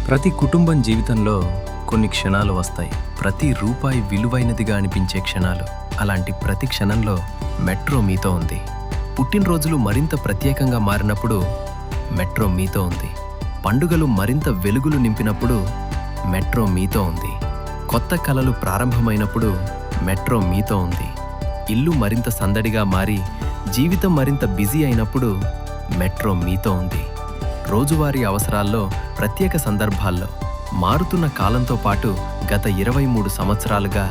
ప్రతి కుటుంబం జీవితంలో కొన్ని క్షణాలు వస్తాయి. ప్రతి రూపాయి విలువైనదిగా అనిపించే క్షణాలు. అలాంటి ప్రతి క్షణంలో మెట్రో మీతో ఉంది. పుట్టినరోజులు మరింత ప్రత్యేకంగా మారినప్పుడు మెట్రో మీతో ఉంది. పండుగలు మరింత వెలుగులు నింపినప్పుడు మెట్రో మీతో ఉంది. కొత్త కలలు ప్రారంభమైనప్పుడు మెట్రో మీతో ఉంది. ఇల్లు మరింత సందడిగా మారి జీవితం మరింత బిజీ అయినప్పుడు మెట్రో మీతో ఉంది. రోజువారీ అవసరాల్లో, ప్రత్యేక సందర్భాల్లో, మారుతున్న కాలంతో పాటు గత 23 సంవత్సరాలుగా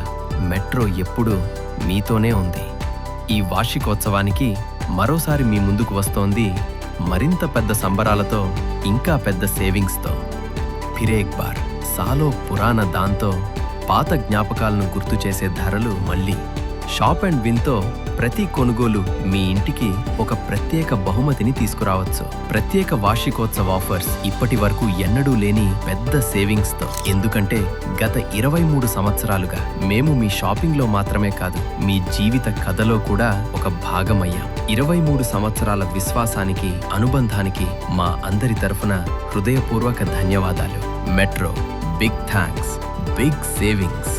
మెట్రో ఎప్పుడూ మీతోనే ఉంది. ఈ వార్షికోత్సవానికి మరోసారి మీ ముందుకు వస్తోంది మరింత పెద్ద సంబరాలతో, ఇంకా పెద్ద సేవింగ్స్తో. ఫిర్ ఏక్ బార్ సాలో పురాణ దాంతో పాత జ్ఞాపకాలను గుర్తు చేసే ధరలు మళ్ళీ. షాప్ అండ్ విన్తో ప్రతి కొనుగోలు మీ ఇంటికి ఒక ప్రత్యేక బహుమతిని తీసుకురావచ్చు. ప్రత్యేక వార్షికోత్సవ ఆఫర్స్, ఇప్పటి వరకు ఎన్నడూ లేని పెద్ద సేవింగ్స్తో. ఎందుకంటే గత 23 సంవత్సరాలుగా మేము మీ షాపింగ్లో మాత్రమే కాదు, మీ జీవిత కథలో కూడా ఒక భాగమయ్యాం. 23 సంవత్సరాల విశ్వాసానికి, అనుబంధానికి మా అందరి తరఫున హృదయపూర్వక ధన్యవాదాలు. Metro, big thanks, big savings.